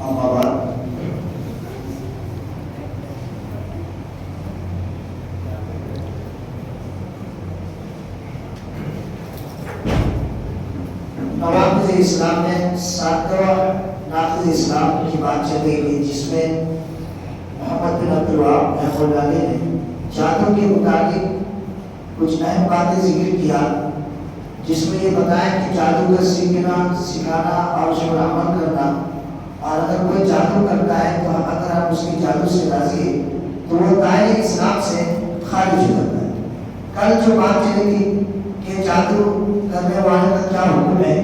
أما بعد نواقض اسلام میں 7واں ناقض اسلام کی بات چل رہی تھی، جس میں محمد بن عبد الوہاب رحمۃ اللہ علیہ نے جادو کے متعلق کچھ اہم باتیں ذکر کیا، جس میں یہ بتایا کہ جادو کا سیکھنا، سکھانا اور اس پر عمل کرنا، اور اگر کوئی جادو کرتا ہے تو اگر آپ اس کی جادو سے راضی ہیں تو وہ دائرۂ اسلام سے خارج ہو جاتا ہے۔ کل جو بات چلی تھی کہ جادو کرنے والے کا کیا حکم ہے،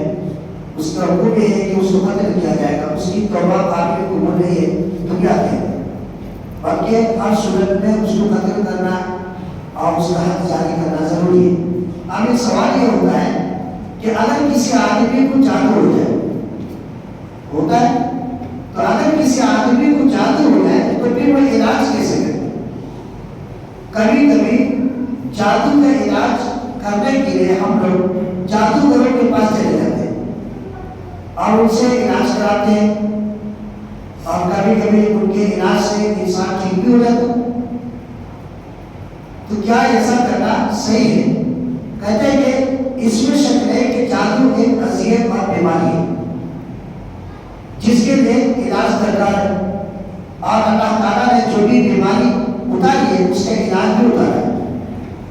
اس کا حکم یہ ہے کہ اس کو قتل کیا جائے گا، اس کی توبہ قابل قبول نہیں ہے تو کیا کہیں گے، بلکہ ہر صورت میں اس کو قتل کرنا اور اس کا حد جاری کرنا ضروری ہے۔ اب ایک سوال یہ ہوتا ہے کہ اگر کسی آدمی کو جادو ہو جائے، ہوتا ہے تو اگر کسی آدمی کو جادو ہو جائے تو پھر وہ علاج کیسے کرے؟ کبھی کبھی جادو کا علاج کرنے کے لیے ہم لوگ جادوگروں کے پاس چلے جاتے ہیں اور ان سے علاج کراتے ہیں، اور کبھی کبھی ان کے علاج سے انسان ٹھیک بھی ہو جاتا ہے۔ تو کیا ایسا کرنا صحیح ہے؟ کہتے ہیں کہ اس میں شک ہے کہ جادو ایک اذیت اور بیماری ہے جس کے لیے علاج درکار ہے، اور اللہ تعالیٰ نے جو بھی بیماری اتاری ہے اس کا علاج بھی اتارا ہے۔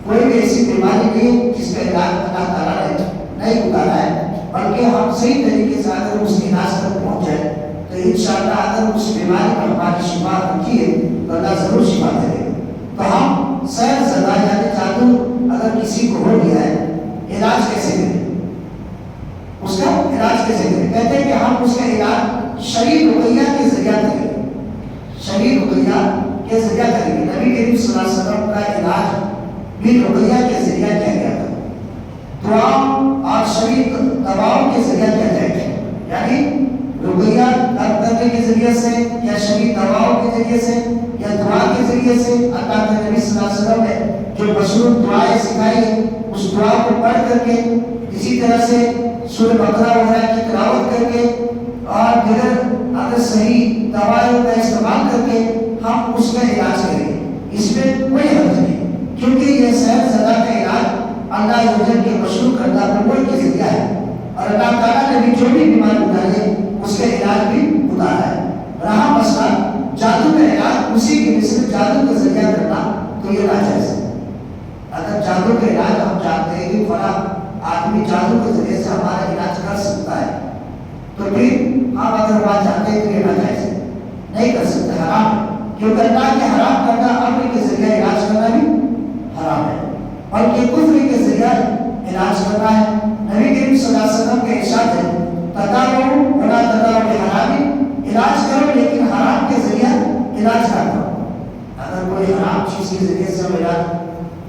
کوئی بھی ایسی بیماری نہیں جس کا علاج اللہ تعالیٰ نے نہیں اتارا ہے، بلکہ ہم صحیح طریقے سے اگر اس علاج تک پہنچ جائے تو انشاءاللہ اگر اس بیماری پر ہماری شفا ہوتی ہے تو اللہ ضرور شفا دے گا۔ تو ہم سیر زدہ یعنی جادو اگر کسی کو ہو گیا ہے، علاج کیسے کریں؟ اس کا علاج کیسے کریں؟ کہتے ہیں کہ ہم اس کا علاج شرعی رقیہ کے ذریعہ کریں گے، شرعی رقیہ کے ذریعہ کریں گے۔ نبی کریم صلی اللہ علیہ وسلم کا علاج بھی رقیہ کے ذریعہ کیا گیا تھا، دعا اور شرعی دواؤں کے ذریعہ کیا جائے گا، یعنی رقیہ کرنے کے ذریعے سے یا شرعی دواؤں کے ذریعے سے یا دعا کے ذریعے سے۔ اللہ کے نبی صلی اللہ علیہ وسلم نے جو مشہور دعائیں سکھائی ہیں اس دعا کو پڑھ کر کے، اسی طرح سے سورہ بقرہ وغیرہ کی تلاوت کر کے، اور دیگر اگر صحیح دوائیوں کا استعمال کر کے ہم اس کا علاج کریں، اس میں کوئی حرج نہیں، کیونکہ یہ صحت زدہ کا علاج اللہ عزوجل کے مشروع کردہ امور کے ذریعہ ہے، اور اللہ تعالیٰ نے بھی جو بھی بیماری اتاری ہے اس کا علاج بھی اتارا ہے۔ رہا مسئلہ جادو کا علاج، اسی کے مثل جادو کا ذریعہ کرنا تو یہ ناجائز ہے۔ اگر جادو کا علاج ہم چاہتے ہیں کہ فلاں آدمی جادو کے ذریعے سے ہمارا علاج کر سکتا ہے تو پھر ہم اگر وہاں چاہتے ہیں تو یہ ناجائز ہے، نہیں کر سکتے، حرام ہے، کیونکہ اللہ کے حرام کرنا امر کے ذریعہ علاج کرنا بھی حرام ہے، بلکہ کفر کے ذریعہ علاج کرنا ہے۔ نبی کریم صلی اللہ علیہ وسلم کا ارشاد ہے تداؤ ولا تداؤ بحرام، علاج کرو لیکن حرام کے ذریعہ علاج نہ کرو۔ اگر کوئی حرام چیز کے ذریعے سے ہم علاج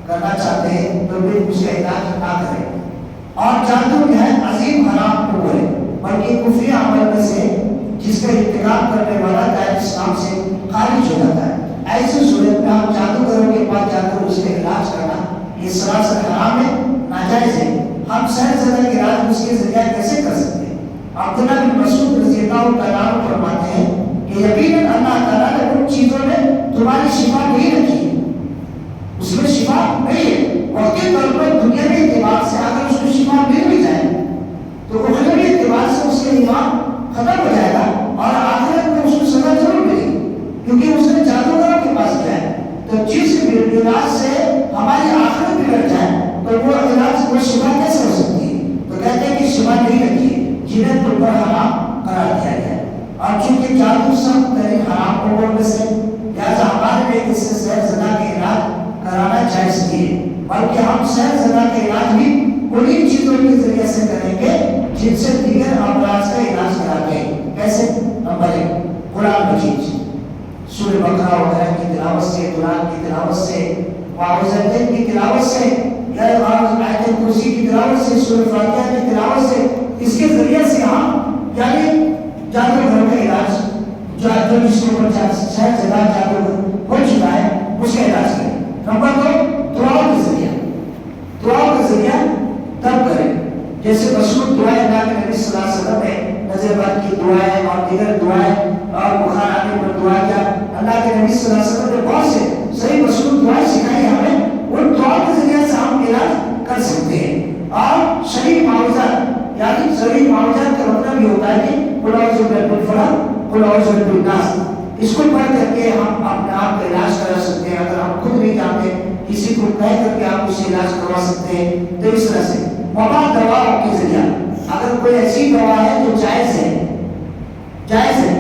کرنا چاہتے ہیں تو پھر اس کا علاج نہ کریں۔ اور جادو نہایت عظیم حرام کو ہے، بلکہ کفری عمل میں سے جس کا ارتکاب کرنے والا دائرۂ اسلام سے خارج ہو جاتا ہے۔ ایسی صورت میں ہم جادوگروں کے پاس جا کر اس کا علاج کرنا یہ سراسر حرام ہے، ناجائز ہے۔ ہم صحت زدہ کا علاج اس کے ذریعہ کیسے کر سکتے ہیں؟ عبداللہ بن مسعود رضی اللہ عنہ فرماتے ہیں کہ یقیناً اللہ تعالیٰ نے ان چیزوں میں تمہاری شفا نہیں رکھی ہے، اس میں شفا نہیں ہے۔ وقتی طور پر دنیاوی اعتبار سے اگر اس کو شفا مل بھی جائے تو اخروی اعتبار سے اس کا ایمان ختم ہو جائے گا، اور آخرت میں اس کو سزا ضرور ملے گی، کیونکہ اس نے جادوگروں کے پاس گیا ہے۔ تو جس علاج سے ہماری آخرت بگڑ جائے تو وہ علاج وہ شفا کیسے ہو سکتی ہے؟ تو کہتے ہیں کہ شفا نہیں رکھی ہے، جنہیں تم پر حرام قرار دیا گیا ہے، اور چونکہ جادو سخت ترین حرام امور میں سے، لہٰذا ہمارے لیے اس سے صحت زدہ کا علاج کرانا جائز نہیں ہے، بلکہ ہم صحت زدہ کا علاج بھی انہیں چیزوں کے ذریعے سے کریں گے جن سے دیگر امراض کا علاج کراتے ہیں۔ کیسے؟ نمبر 1 قرآن مجید، سورہ بقرہ وغیرہ کی تلاوت سے، قرآن کی تلاوت سے، معوذتین کی تلاوت سے، یا آیت کرسی کی تلاوت سے، سورہ فاتحہ کی تلاوت سے، اس کے ذریعے سے ہم یعنی جادوگروں کا علاج جو جس کے اوپر صحت زدہ جادو ہو چکا ہے اس کا علاج کریں۔ نمبر 2 دعاؤں کے ذریعہ، دعاؤں کے ذریعہ تب کریں، جیسے مشہور دعا اللہ کے نبی صلی اللہ علیہ وسلم نے نظر بد کی دعائیں اور دیگر دعائیں اور بخار آنے پر دعا کیا. اللہ کے نبی صلی اللہ علیہ وسلم نے بہت سے صحیح مشہور دعائیں سکھائی ہمیں. ان دعاؤں کے ذریعے سے ہم علاج کر سکتے ہیں. اور شرعی معاوضات یعنی شرعی معاوضات کا مطلب یہ ہوتا ہے کہ قل اعوذ برب الفلق قل اعوذ برب الناس، اس کو پڑھ کر کے ہم اپنے آپ کا علاج کرا سکتے ہیں. اگر ہم خود نہیں جانتے کسی کو کہہ کر کے آپ اسے علاج کروا سکتے ہیں. تو اس طرح سے مباح دواؤں کے ذریعہ اگر کوئی ایسی دوا ہے جو جائز ہے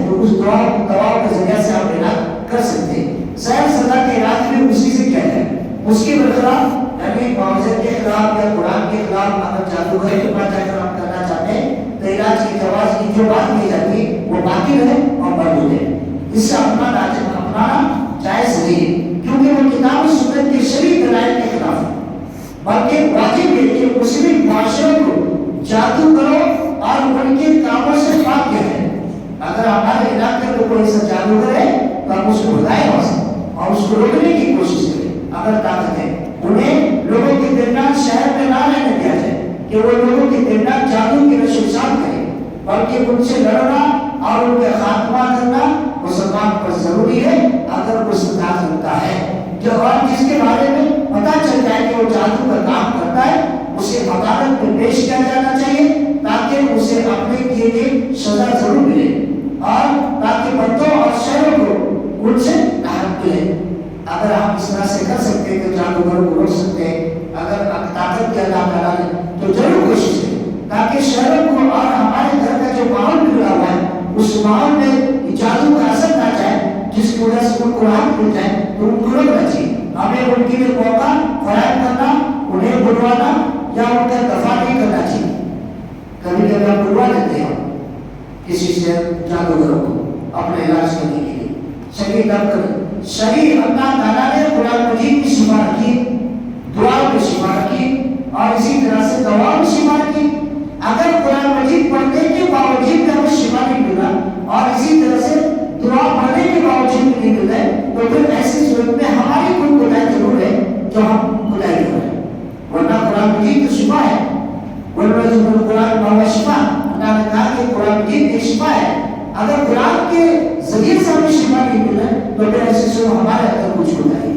تو اس دواؤں کے ذریعے سے آپ علاج کر سکتے ہیں. سیر سزا کے علاج بھی اسی سے کیا ہے، اس کے برخلاف یعنی معاوضے کے خلاف یا قرآن کے خلاف اگر جادوگر کے پاس جا کر آپ کرنا چاہتے ہیں تو علاج کی جواز کی جو بات کی جاتی ہے وہ باقی رہے اور بند ہو جائے. اس سے اپنانا جائز نہیں ہے، کیونکہ وہ کتاب و سنت کے شرعی دلائل کے خلاف ہے. بلکہ واجب ہے کہ مسلم معاشرے کو جادو کرو اور ان کے کاموں سے پاک کریں. اگر ہمارے علاقے میں کوئی ایسا جادوگر ہے تو ہم اس کو بتائیں وہاں سے اور اس کو روکنے کی کوشش کریں. اگر طاقت ہے انہیں لوگوں کے درمیان شہر میں نہ رہنے دیا جائے کہ وہ لوگوں کے درمیان جادو کی نشو سان کریں، بلکہ ان سے لڑنا اور ان کا خاتمہ کرنا مسلمان پر ضروری ہے اگر وہ استطاعت رکھتا ہے. جو اور جس کے بارے میں پتہ چل جائے کہ وہ جادو کا کام کرتا ہے اسے عدالت میں پیش کیا جانا چاہیے تاکہ اسے اپنے کیے گئے سزا ضرور ملے اور تاکہ بندوں اور شہروں کو ان سے راحت ملے. اگر ہم اس طرح سے کر سکتے ہیں تو جادوگروں کو روک سکتے ہیں. اگر طاقت کے اللہ تعالیٰ نے تو ضرور کوشش کریں تاکہ شہروں کو اور ہمارے گھر کا جو ماحول بگڑا ہوا ہے اس ماحول میں جادو کا اثر نہ جائے جس کی وجہ سے ان کو راحت مل جائے تو ان کو روکنا چاہیے. ہمیں ان کے لیے موقع فراہم کرنا، انہیں بلوانا یا ان کا دفاع نہیں کرنا چاہیے. کبھی کبھی ہم بلوا لیتے ہیں کسی سے جادوگروں کو اپنے علاج کرنے کے لیے. شریع اللہ تعالیٰ نے قرآن مجید کی شفا رکھی، دعا کی شفا رکھی اور اسی طرح سے دوا کی شفا رکھی. اگر قرآن مجید پڑھنے کے باوجود بھی ہمیں شفا نہیں ملا اور اسی طرح سے دعا پڑھنے کے باوجود بھی نہیں ملے تو پھر ایسی صورت میں ہماری کوئی خدائی ضرور ہے جو ہم خدائی کریں. ورنہ قرآن مجید تو شفا ہے. ورنہ قرآن بابا شفا، اللہ نے کہا کہ قرآن مجید ایک شفا ہے. اگر قرآن کے ذریعے سے ہمیں شفا نہیں ملا تو پھر ایسے سے ہمارے اندر کچھ ہوتا ہے.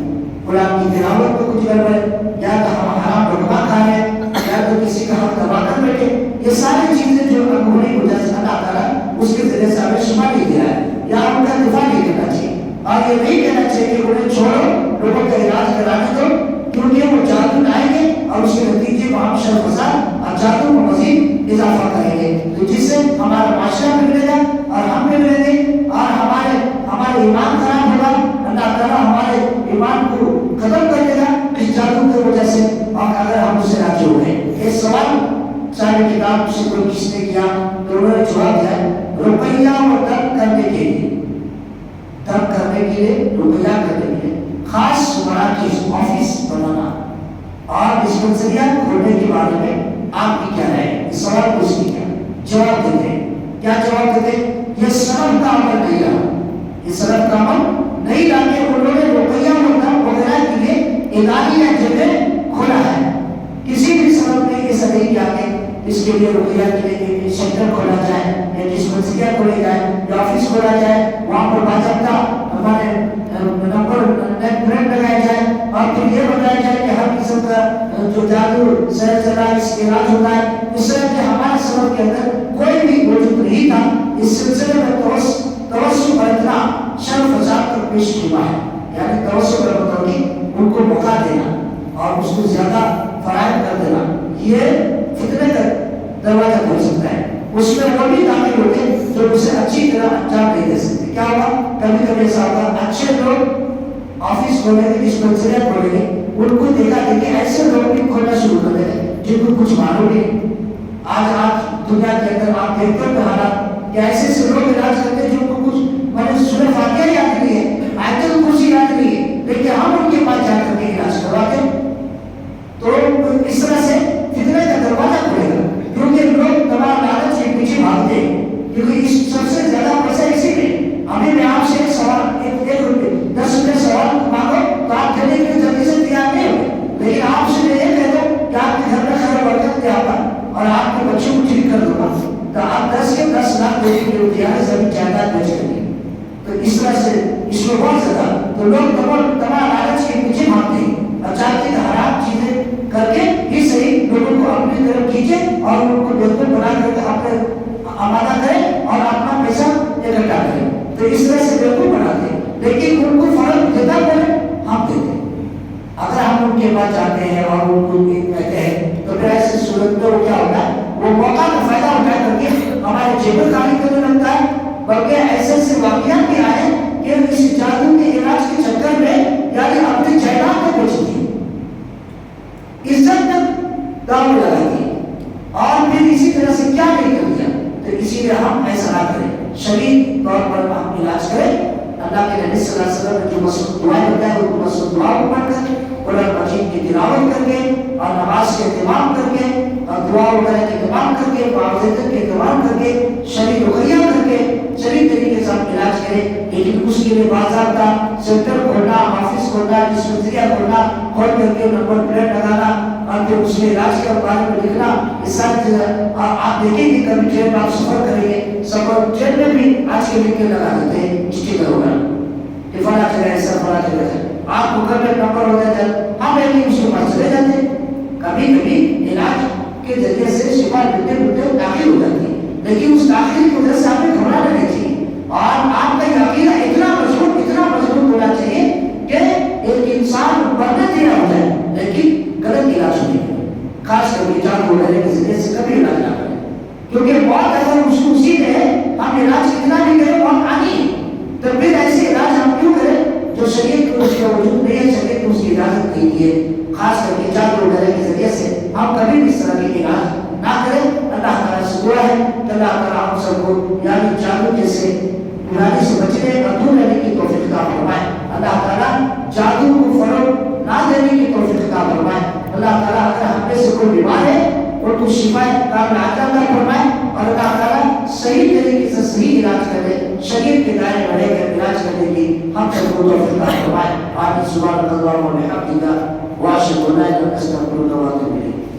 قرآن کی تلاوت میں کچھ گڑبڑ، یا تو ہم حرام لقمہ کھا رہے ہیں یا تو کسی کا ہم دبا کر بیٹھے. یہ ساری چیزیں جو ہونے کی وجہ سے اللہ تعالیٰ اس کے ذریعے سے ہمیں شفا نہیں دیا ہے یا ان کا دفاع نہیں کرنا چاہیے. اور یہ نہیں کہنا چاہیے کہ انہیں چھوڑو، لوگوں کا علاج کرانے دو، کیونکہ وہ جادو لائیں گے اور اس کے نتیجے میں ہم شر فساد اور جادو کو مزید اضافہ کریں گے تو جس سے ہمارا معاشرہ بگڑے گا اور ہم بگڑیں گے اور ہمارے ایمان خراب ہوگا. اللہ تعالیٰ ہمارے ایمان کو ختم کر دے گا اس جادو کی وجہ سے اور اگر ہم اسے راضی ہو گئے. یہ سوال ساری کتاب سے کوئی کس نے کیا تو انہوں نے جواب دیا روپیہ اور دم کرنے کے لیے روپیہ کرنے کے لیے خاص مراکز آفس بنانا اور ڈسپنسریاں کھولنے کے بارے میں آپ کی کیا رائے ہے. اس سوال کو اس کی کیا جواب دیتے ہیں. کیا جواب دیتے ہیں؟ یہ سلف کا عمل نہیں رہا، یہ سلف کا عمل نہیں رہا کہ انہوں نے روپیہ اور دم وغیرہ کے لیے ادارے یا جگہ کھولا ہے. کسی بھی سلف نے یہ نہیں کیا کہ اس کے لیے روپیہ کے لیے سینٹر کھولا جائے یا ڈسپنسریاں کھولی جائے یا آفس کھولا جائے، وہاں پر باضابطہ ہمارے نمبر پلیٹ لگایا جائے اور پھر یہ بتایا جائے کہ ہر قسم کا جو جادو سر چلا اس کے علاج ہوتا ہے. اس طرح کے ہمارے سبب کے اندر کوئی بھی موجود نہیں تھا. اس سلسلے میں توسع برتنا شر فساد کا پیش کیا ہے، یعنی توسع برتنا کی ان کو موقع دینا اور اس کو زیادہ فراہم کر دینا یہ فتنے کا دروازہ کھول سکتا ہے. اس میں وہ بھی داخل ہوتے جو اسے اچھی طرح انجام نہیں دے سکتے. کیا ہوگا؟ کبھی کبھی ایسا ہوگا اچھے لوگ آفس کھولیں گے، ڈسپنسریاں کھولیں گے، ان کو دیکھا دیکھے ایسے لوگ بھی کھولنا شروع کر دیں گے جن کو کچھ معلوم نہیں. آج دنیا کے اندر آپ دیکھتے ہیں حالات کہ ایسے ایسے لوگ علاج کرتے ہیں جن کو کچھ سورہ فاتحہ یاد نہیں ہے، آیت الکرسی یاد نہیں ہے، لیکن ہم ان کے پاس جا کر کے علاج کرواتے ہیں. تو اس طرح سے فتنے کا دروازہ کھلے گا کیونکہ لوگ تمام لالچ کے پیچھے بھاگتے ہیں. کیونکہ اس سب سے زیادہ پیسہ اسی میں ابھی میں آپ سے ایک سوال 10 روپے سوال مانگو تو آپ دینے کے لیے جلدی سے تیار نہیں ہو، لیکن آپ سے میں یہ کہہ دوں کہ آپ کے گھر میں خیر برکت دیا ہوگا اور آپ کے بچوں کو ٹھیک کر دوں گا تو آپ 10 کے 10 لاکھ تو اس طرح سے اس میں بہت زیادہ تو لوگ تمام لالچ کے پیچھے بھاگتے ہیں اور چاہتے ہیں حرام چیزیں کر کے ہی صحیح لوگوں کو اپنی طرف کھینچے اور ان کو بیوقوف بنا کر کے اپنے آمادہ کرے اور اپنا پیسہ اکٹھا کرے. تو اس طرح سے بیوقوف بناتے ہیں. لیکن ان کو فرق دیتا کرے ہم دیتے ہیں. اگر ہم ان کے پاس جاتے ہیں اور ان کو کہتے ہیں تو پھر ایسی صورت میں وہ کیا ہوتا ہے, وہ موقع کا فائدہ اٹھا کر کے ہمارے جیبیں خالی کرنے لگتا ہے. بلکہ ایسے ایسے واقعات بھی آئے کہ اس جادو کے علاج کے چکر میں یعنی اپنی جائیداد کو بیچتی ہے, عزت تک داؤ لگا دی اور پھر اسی طرح سے کیا نہیں کر دیا. تو اسی لیے ہم ایسا نہ کریں, شرعی طور پر ہم علاج کریں. اللہ کے نبی صلی اللہ علیہ وسلم نے جو مسعود دعائیں بتائی وہ مسعود دعا کو پڑھ کر قرآن مجید کی تلاوت کر کے اور نماز کے اہتمام کر کے اور دعا وغیرہ کے اہتمام کر کے معاوضت کے اہتمام کر کے شرعی رقیہ کر کے شرعی طریقے سے ہم علاج کریں. لیکن اس کے لیے باضابطہ سینٹر کھولنا, آفس کھولنا, ڈسپنسریاں کھولنا, کھول کر کے نمبر پلیٹ لگانا اور پھر اس میں علاج کے بارے میں لکھنا, یہ ساری چیزیں آپ دیکھیں گے. کبھی ٹرین میں آپ سفر کریں گے, سفر ٹرین میں بھی آج کے لکھ کے لگا دیتے ہیں اسٹیکر ہوگا کہ فلاں جگہ ایسا فلاں جگہ ہے. آپ کو گھر میں نمبر ہو جاتا ہے, ہم ایک اس کے پاس چلے جاتے ہیں. کبھی کبھی علاج کے ذریعے سے شفا ملتے ملتے داخل ہو جاتی ہے, لیکن اس داخل کی وجہ سے آپ نے گھبرانا نہیں چاہیے اور آپ کا عقیدہ اتنا مضبوط ہونا چاہیے کہ ایک انسان مرنے تیرا ہو جائے لیکن غلط علاج نہیں کرے. خاص کر کے جان وغیرہ کے ذریعے سے کبھی علاج نہ کریں, کیونکہ موت اگر اسی میں ہے, ہم علاج کتنا بھی کریں موت آنی ہے. تو پھر ایسے علاج ہم کیوں کریں جو شریعت کو اس کا وجود نہیں ہے, شریعت کو اس کی اجازت نہیں دی ہے. خاص کر کے جان وغیرہ کے ذریعے سے ہم کبھی بھی اس طرح کے علاج نہ کریں. اللہ تعالیٰ سے دعا ہے کہ اللہ تعالیٰ ہم سب کو یعنی جادو جیسے بیماری سے بچنے اور دور رہنے کی توفیق عطا فرمائے. اللہ تعالیٰ جادو کو فروغ نہ دینے کی توفیق عطا فرمائے. اللہ تعالیٰ اگر ہم میں سے کوئی بیمار ہے اور تو شفا کامل عطا فرمائے اور اللہ تعالیٰ صحیح طریقے سے صحیح علاج کرے, شریعت کے دائرے میں رہ کر علاج کرنے کی ہم سب کو توفیق عطا فرمائے. آمین. سبحان اللہ و بحمدہ واشهد ان لا اله الا انت استغفرک و اتوب الیک.